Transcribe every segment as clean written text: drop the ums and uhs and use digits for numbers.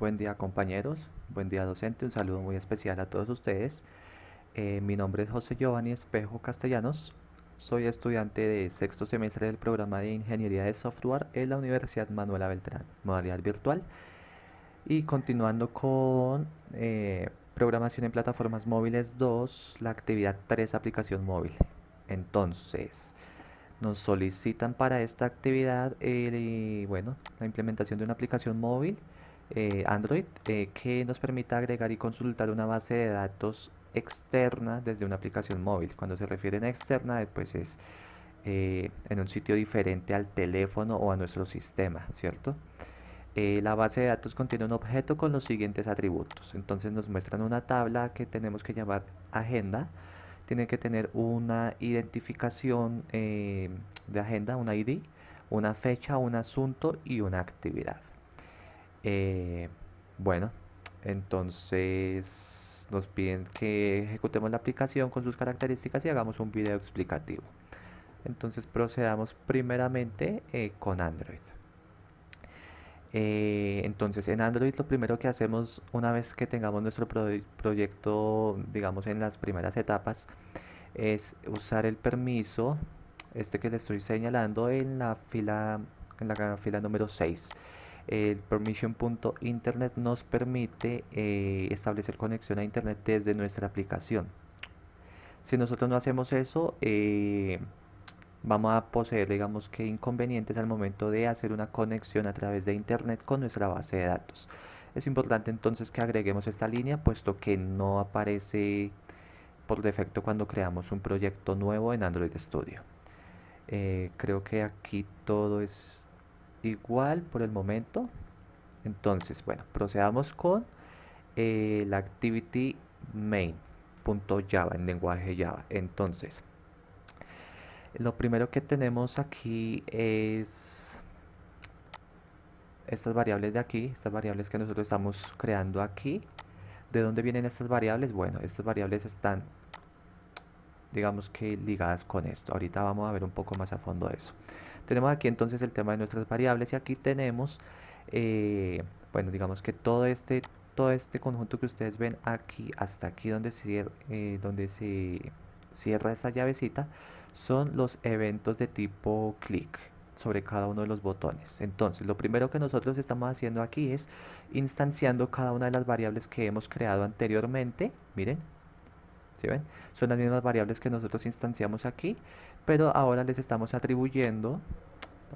Buen día compañeros, buen día docente, un saludo muy especial a todos ustedes. Mi nombre es José Giovanni Espejo Castellanos, soy estudiante de sexto semestre del programa de Ingeniería de Software en la Universidad Manuela Beltrán, modalidad virtual, y continuando con Programación en Plataformas Móviles 2, la actividad 3, aplicación móvil. Entonces, nos solicitan para esta actividad, bueno, la implementación de una aplicación móvil Android que nos permita agregar y consultar una base de datos externa desde una aplicación móvil. Cuando se refieren a externa, pues es en un sitio diferente al teléfono o a nuestro sistema, ¿cierto? La base de datos contiene un objeto con los siguientes atributos. Entonces nos muestran una tabla que tenemos que llamar agenda. Tiene que tener una identificación de agenda, un ID, una fecha, un asunto y una actividad. Eh, bueno, entonces nos piden que ejecutemos la aplicación con sus características y hagamos un video explicativo. Entonces procedamos primeramente con Android. Entonces en Android lo primero que hacemos una vez que tengamos nuestro proyecto, digamos en las primeras etapas, es usar el permiso, este que le estoy señalando en la fila número 6. El permission.internet nos permite establecer conexión a internet desde nuestra aplicación. Si nosotros no hacemos eso, vamos a poseer, digamos que inconvenientes al momento de hacer una conexión a través de internet con nuestra base de datos. Es importante entonces que agreguemos esta línea, puesto que no aparece por defecto cuando creamos un proyecto nuevo en Android Studio. Creo que aquí todo es igual por el momento. Entonces, bueno, procedamos con la activity main.java en lenguaje Java. Entonces, lo primero que tenemos aquí es estas variables de aquí, estas variables que nosotros estamos creando aquí. ¿De dónde vienen estas variables? Bueno, estas variables están, digamos que ligadas con esto. Ahorita vamos a ver un poco más a fondo eso. Tenemos aquí entonces el tema de nuestras variables y aquí tenemos, bueno, digamos que todo este conjunto que ustedes ven aquí, hasta aquí donde se cierra esta llavecita, son los eventos de tipo click sobre cada uno de los botones. Entonces, lo primero que nosotros estamos haciendo aquí es instanciando cada una de las variables que hemos creado anteriormente. Miren, ¿sí ven? Son las mismas variables que nosotros instanciamos aquí, pero ahora les estamos atribuyendo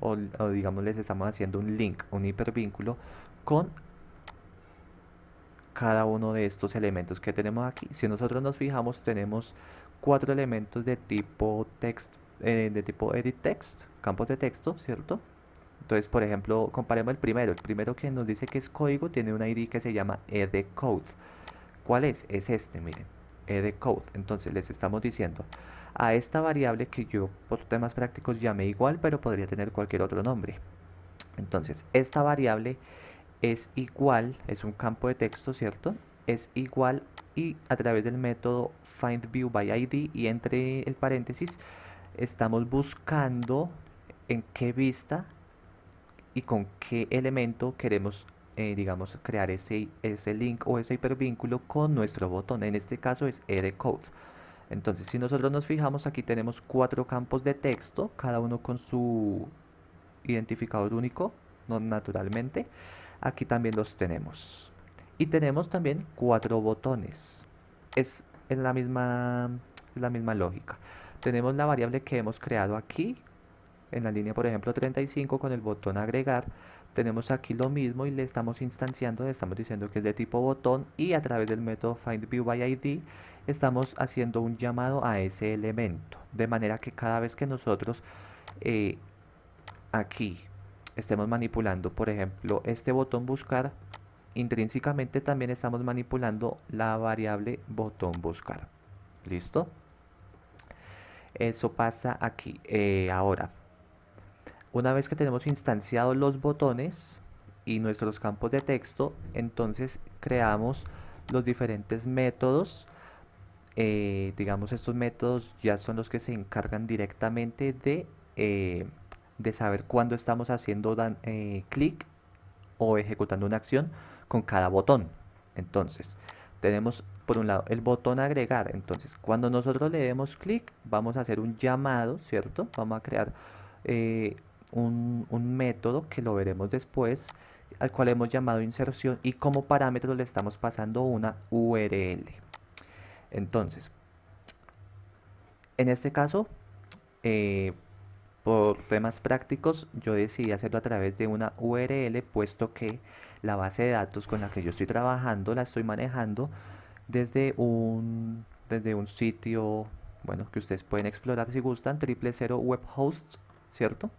o digamos les estamos haciendo un link, un hipervínculo con cada uno de estos elementos que tenemos aquí. Si nosotros nos fijamos, tenemos cuatro elementos de tipo text, de tipo edit text, campos de texto, ¿cierto? Entonces, por ejemplo, comparemos el primero. El primero que nos dice que es código tiene un ID que se llama edcode. ¿Cuál es? Es este, miren, edcode. Entonces les estamos diciendo a esta variable que yo por temas prácticos llamé igual, pero podría tener cualquier otro nombre. Entonces, esta variable es igual, es un campo de texto, ¿cierto? Es igual y a través del método findViewById y entre el paréntesis estamos buscando en qué vista y con qué elemento queremos, digamos, crear ese link o ese hipervínculo con nuestro botón. En este caso es edcode. Entonces, si nosotros nos fijamos, aquí tenemos cuatro campos de texto, cada uno con su identificador único, no naturalmente. Aquí también los tenemos. Y tenemos también cuatro botones. Es en la misma lógica. Tenemos la variable que hemos creado aquí, en la línea, por ejemplo, 35 con el botón agregar. Tenemos aquí lo mismo y le estamos instanciando, le estamos diciendo que es de tipo botón y a través del método findViewById estamos haciendo un llamado a ese elemento. De manera que cada vez que nosotros eh, aquí estemos manipulando, por ejemplo, este botón buscar, intrínsecamente también estamos manipulando la variable botón buscar. ¿Listo? Eso pasa aquí. Ahora, una vez que tenemos instanciados los botones y nuestros campos de texto, entonces creamos los diferentes métodos. Digamos, estos métodos ya son los que se encargan directamente de saber cuándo estamos haciendo clic o ejecutando una acción con cada botón. Entonces, tenemos por un lado el botón agregar. Entonces, cuando nosotros le demos clic, vamos a hacer un llamado, ¿cierto? Vamos a crear eh, un método que lo veremos después, al cual hemos llamado inserción y como parámetro le estamos pasando una URL. Entonces, en este caso, eh, por temas prácticos, yo decidí hacerlo a través de una URL, puesto que la base de datos con la que yo estoy trabajando la estoy manejando desde un sitio, bueno, que ustedes pueden explorar si gustan, 000 Web Hosts, ¿cierto?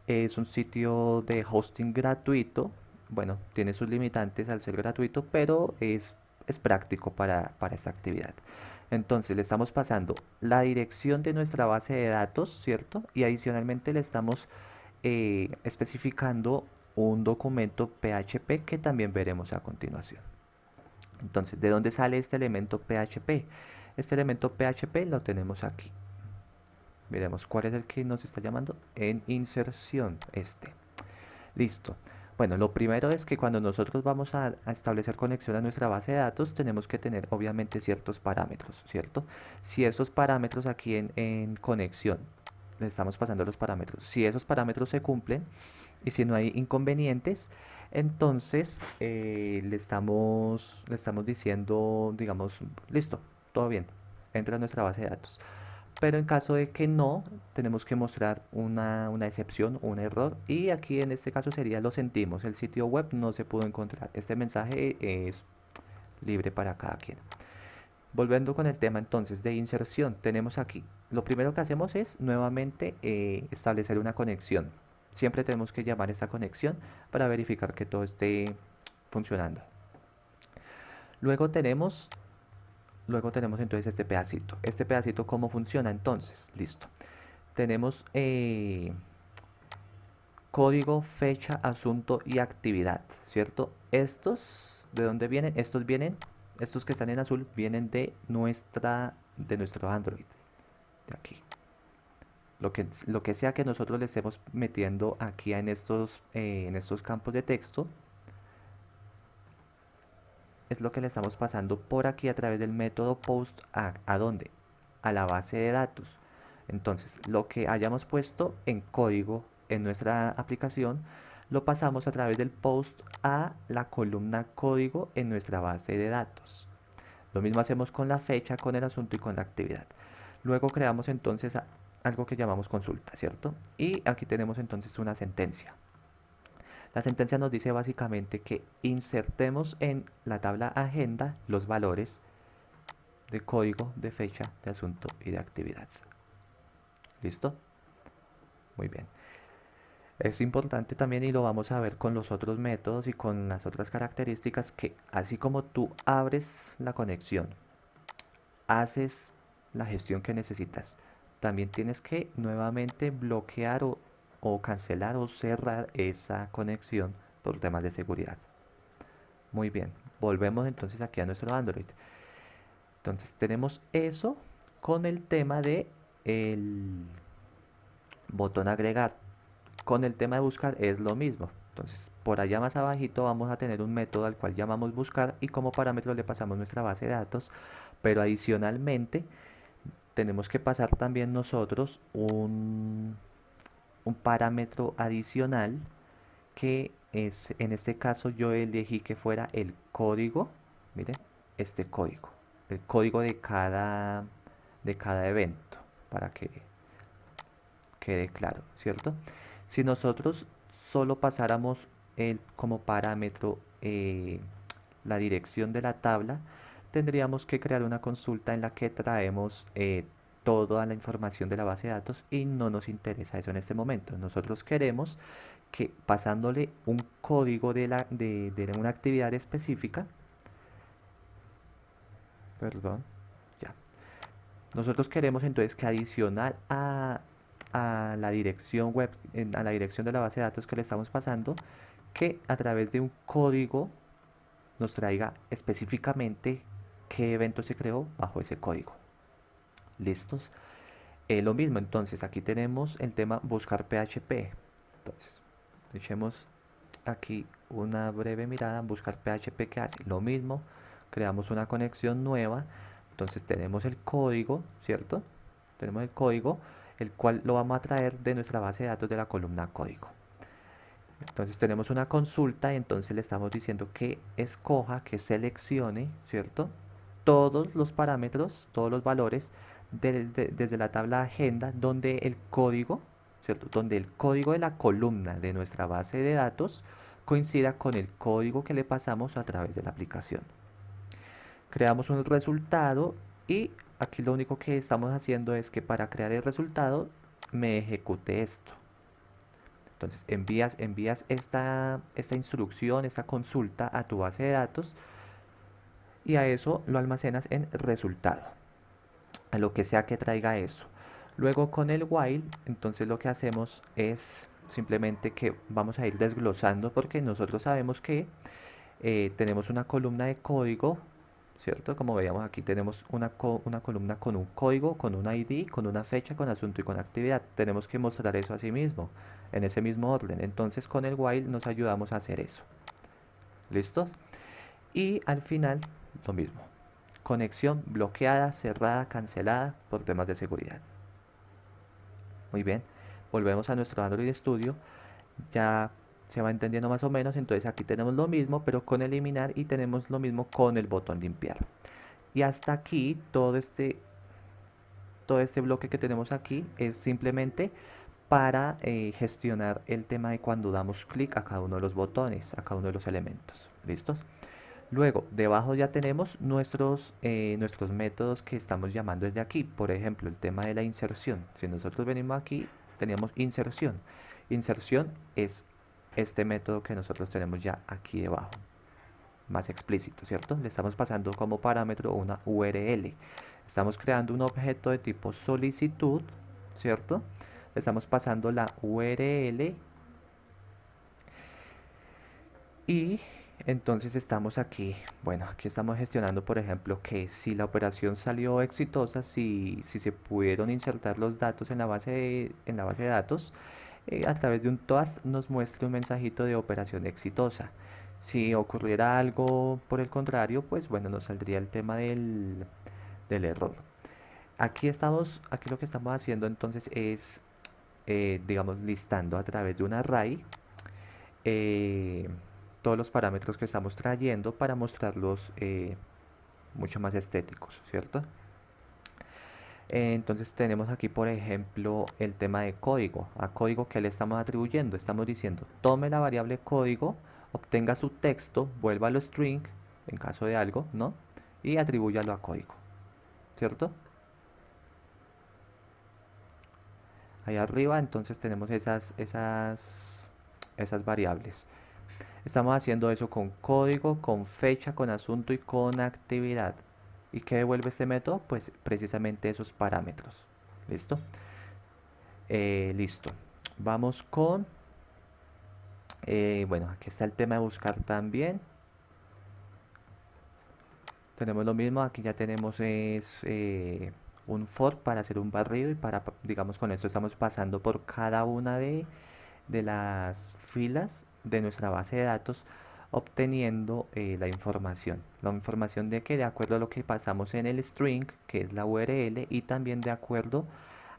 Es un sitio de hosting gratuito. Bueno, tiene sus limitantes al ser gratuito, pero es práctico para esta actividad. Entonces le estamos pasando la dirección de nuestra base de datos, ¿cierto? Y adicionalmente le estamos especificando un documento PHP que también veremos a continuación. Entonces, ¿de dónde sale este elemento PHP? Este elemento PHP lo tenemos aquí. Veremos cuál es el que nos está llamando en inserción, este. Listo. Bueno, lo primero es que cuando nosotros vamos a establecer conexión a nuestra base de datos, tenemos que tener obviamente ciertos parámetros, ¿cierto? Si esos parámetros aquí en conexión, le estamos pasando los parámetros, si esos parámetros se cumplen y si no hay inconvenientes, entonces le estamos diciendo, digamos, listo, todo bien, entra a nuestra base de datos. Pero en caso de que no, tenemos que mostrar una excepción, un error. Y aquí en este caso sería lo sentimos, el sitio web no se pudo encontrar. Este mensaje es libre para cada quien. Volviendo con el tema entonces de inserción, tenemos aquí, lo primero que hacemos es nuevamente establecer una conexión. Siempre tenemos que llamar a esta conexión para verificar que todo esté funcionando. Luego tenemos Luego tenemos entonces este pedacito. Este pedacito, ¿cómo funciona entonces? Listo. Tenemos código, fecha, asunto y actividad, ¿cierto? Estos, ¿de dónde vienen? Estos que están en azul, vienen de nuestro Android, de aquí. Lo que sea que nosotros le estemos metiendo aquí en estos campos de texto, es lo que le estamos pasando por aquí a través del método post ¿a dónde? A la base de datos. Entonces, lo que hayamos puesto en código en nuestra aplicación, lo pasamos a través del post a la columna código en nuestra base de datos. Lo mismo hacemos con la fecha, con el asunto y con la actividad. Luego creamos entonces algo que llamamos consulta, ¿cierto? Y aquí tenemos entonces una sentencia. La sentencia nos dice básicamente que insertemos en la tabla agenda los valores de código, de fecha, de asunto y de actividad. ¿Listo? Muy bien. Es importante también, y lo vamos a ver con los otros métodos y con las otras características, que así como tú abres la conexión, haces la gestión que necesitas, también tienes que nuevamente bloquear o cancelar o cerrar esa conexión por temas de seguridad. Muy bien, volvemos entonces aquí a nuestro Android. Entonces tenemos eso con el tema de el botón agregar. Con el tema de buscar es lo mismo. Entonces por allá más abajito vamos a tener un método al cual llamamos buscar y como parámetro le pasamos nuestra base de datos. Pero adicionalmente tenemos que pasar también nosotros un parámetro adicional que es, en este caso yo elegí que fuera el código, miren, este código, el código de cada evento, para que quede claro, ¿cierto? Si nosotros solo pasáramos como parámetro la dirección de la tabla, tendríamos que crear una consulta en la que traemos toda la información de la base de datos y no nos interesa eso en este momento. Nosotros queremos que pasándole un código de una actividad específica, perdón, ya. Nosotros queremos entonces que adicional a la dirección web, a la dirección de la base de datos que le estamos pasando, que a través de un código nos traiga específicamente qué evento se creó bajo ese código. ¿Listos? Lo mismo, entonces aquí tenemos el tema buscar PHP. Entonces, echemos aquí una breve mirada en buscar PHP que hace lo mismo, creamos una conexión nueva, entonces tenemos el código, ¿cierto? Tenemos el código, el cual lo vamos a traer de nuestra base de datos de la columna código. Entonces tenemos una consulta y entonces le estamos diciendo que escoja, que seleccione, ¿cierto? Todos los parámetros, todos los valores desde la tabla agenda donde el código, ¿cierto? Donde el código de la columna de nuestra base de datos coincida con el código que le pasamos a través de la aplicación. Creamos un resultado y aquí lo único que estamos haciendo es que para crear el resultado me ejecute esto. Entonces envías esta instrucción, esta consulta a tu base de datos y a eso lo almacenas en resultado, a lo que sea que traiga eso. Luego con el while, entonces lo que hacemos es simplemente que vamos a ir desglosando porque nosotros sabemos que tenemos una columna de código, ¿cierto? Como veíamos aquí tenemos una columna con un código, con un ID, con una fecha, con asunto y con actividad. Tenemos que mostrar eso así mismo, en ese mismo orden. Entonces con el while nos ayudamos a hacer eso. ¿Listos? Y al final lo mismo. Conexión bloqueada, cerrada, cancelada por temas de seguridad. Muy bien. Volvemos a nuestro Android Studio. Ya se va entendiendo más o menos. Entonces aquí tenemos lo mismo, pero con eliminar y tenemos lo mismo con el botón limpiar. Y hasta aquí todo este bloque que tenemos aquí es simplemente para gestionar el tema de cuando damos clic a cada uno de los botones, a cada uno de los elementos. ¿Listos? Luego, debajo ya tenemos nuestros métodos que estamos llamando desde aquí. Por ejemplo, el tema de la inserción. Si nosotros venimos aquí, tenemos inserción. Inserción es este método que nosotros tenemos ya aquí debajo. Más explícito, ¿cierto? Le estamos pasando como parámetro una URL. Estamos creando un objeto de tipo solicitud, ¿cierto? Le estamos pasando la URL y entonces estamos aquí, bueno, aquí estamos gestionando, por ejemplo, que si la operación salió exitosa, si se pudieron insertar los datos en la base de datos, a través de un toast nos muestra un mensajito de operación exitosa. Si ocurriera algo por el contrario, pues bueno, nos saldría el tema del error. Aquí lo que estamos haciendo entonces es, digamos, listando a través de un array eh, todos los parámetros que estamos trayendo para mostrarlos mucho más estéticos, ¿cierto? Entonces tenemos aquí, por ejemplo, el tema de código. A código que le estamos atribuyendo, estamos diciendo, tome la variable código, obtenga su texto, vuélvalo string, en caso de algo, ¿no? Y atribúyalo a código, ¿cierto? Ahí arriba, entonces tenemos esas variables. Estamos haciendo eso con código, con fecha, con asunto y con actividad. ¿Y qué devuelve este método? Pues precisamente esos parámetros. ¿Listo? Listo. Vamos con... bueno, aquí está el tema de buscar también. Tenemos lo mismo, aquí ya tenemos un for para hacer un barrido y para, digamos, con esto estamos pasando por cada una de las filas de nuestra base de datos obteniendo la información de que de acuerdo a lo que pasamos en el string, que es la URL, y también de acuerdo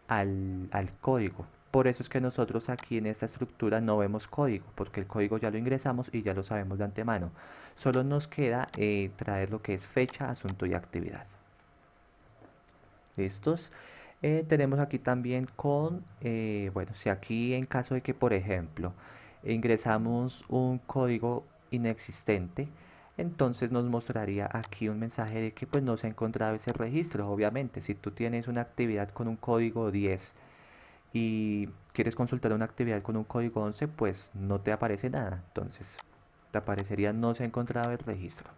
al código. Por eso es que nosotros aquí en esta estructura no vemos código, porque el código ya lo ingresamos y ya lo sabemos de antemano. Solo nos queda traer lo que es fecha, asunto y actividad. ¿Listos? Tenemos aquí también bueno, si aquí en caso de que, por ejemplo, ingresamos un código inexistente, entonces nos mostraría aquí un mensaje de que pues no se ha encontrado ese registro. Obviamente, si tú tienes una actividad con un código 10 y quieres consultar una actividad con un código 11, pues no te aparece nada. Entonces, te aparecería no se ha encontrado el registro.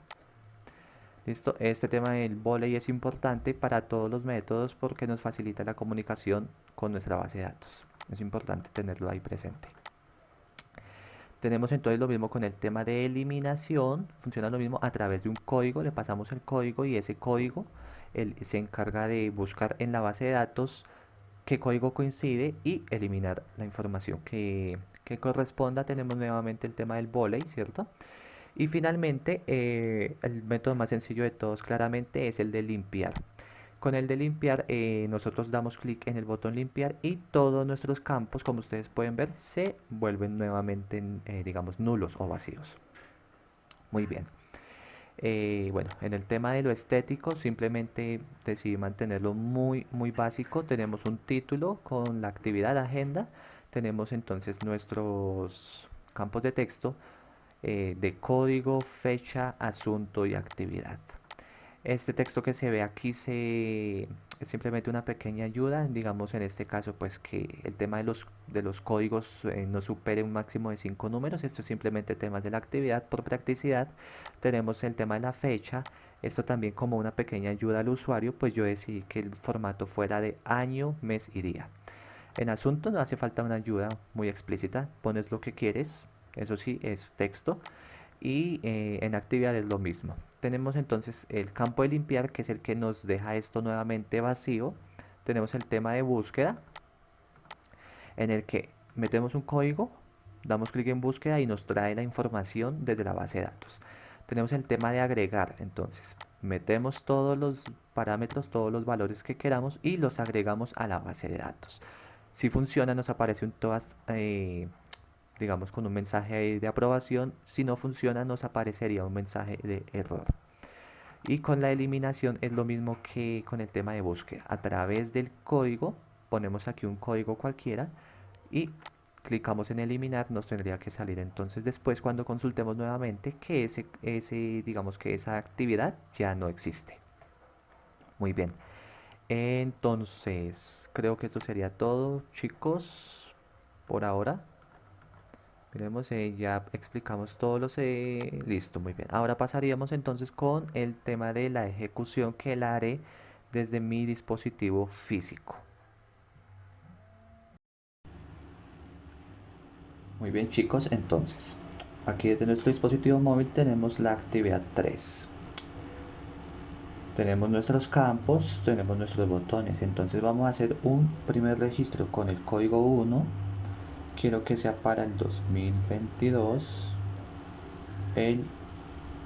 ¿Listo? Este tema del volley es importante para todos los métodos porque nos facilita la comunicación con nuestra base de datos. Es importante tenerlo ahí presente. Tenemos entonces lo mismo con el tema de eliminación. Funciona lo mismo a través de un código. Le pasamos el código y ese código él se encarga de buscar en la base de datos qué código coincide y eliminar la información que que corresponda. Tenemos nuevamente el tema del voley, ¿cierto? Y finalmente, el método más sencillo de todos claramente es el de limpiar. Con el de limpiar, nosotros damos clic en el botón limpiar y todos nuestros campos, como ustedes pueden ver, se vuelven nuevamente, digamos, nulos o vacíos. Muy bien. Bueno, en el tema de lo estético, simplemente decidí mantenerlo muy básico. Tenemos un título con la actividad agenda. Tenemos entonces nuestros campos de texto de código, fecha, asunto y actividad. Este texto que se ve aquí es simplemente una pequeña ayuda, digamos en este caso pues que el tema de los códigos no supere un máximo de 5 números. Esto es simplemente temas de la actividad por practicidad. Tenemos el tema de la fecha, esto también como una pequeña ayuda al usuario, pues yo decidí que el formato fuera de año, mes y día. En asunto no hace falta una ayuda muy explícita, pones lo que quieres, eso sí es texto, y en actividad es lo mismo. Tenemos entonces el campo de limpiar, que es el que nos deja esto nuevamente vacío. Tenemos el tema de búsqueda, en el que metemos un código, damos clic en búsqueda y nos trae la información desde la base de datos. Tenemos el tema de agregar, entonces metemos todos los parámetros, todos los valores que queramos y los agregamos a la base de datos. Si funciona, nos aparece un toast, digamos, con un mensaje ahí de aprobación. Si no funciona, nos aparecería un mensaje de error. Y con la eliminación es lo mismo que con el tema de búsqueda. A través del código, ponemos aquí un código cualquiera y clicamos en eliminar, nos tendría que salir entonces después cuando consultemos nuevamente que digamos que esa actividad ya no existe. Muy bien. Entonces, creo que esto sería todo, chicos, por ahora. Miremos, ya explicamos todos los... listo, muy bien. Ahora pasaríamos entonces con el tema de la ejecución, que la haré desde mi dispositivo físico. Muy bien, chicos, entonces aquí desde nuestro dispositivo móvil tenemos la actividad 3. Tenemos nuestros campos, tenemos nuestros botones. Entonces vamos a hacer un primer registro con el código 1. Quiero que sea para el 2022, el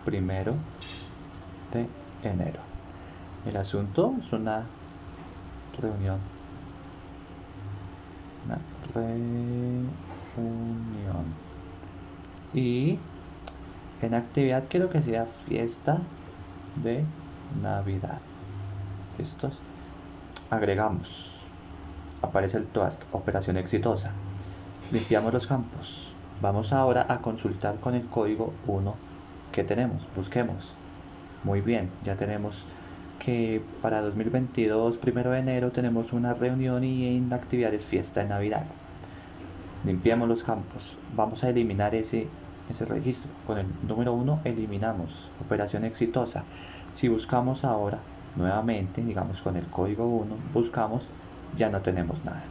1 de enero. El asunto es una reunión. Una reunión. Y en actividad quiero que sea fiesta de Navidad. ¿Listos? Agregamos. Aparece el toast, operación exitosa. Limpiamos los campos. Vamos ahora a consultar con el código 1 que tenemos. Busquemos. Muy bien, ya tenemos que para 2022, 1 de enero, tenemos una reunión y en la actividad es fiesta de Navidad. Limpiamos los campos. Vamos a eliminar ese registro. Con el número 1 eliminamos. Operación exitosa. Si buscamos ahora nuevamente, digamos con el código 1, buscamos, ya no tenemos nada.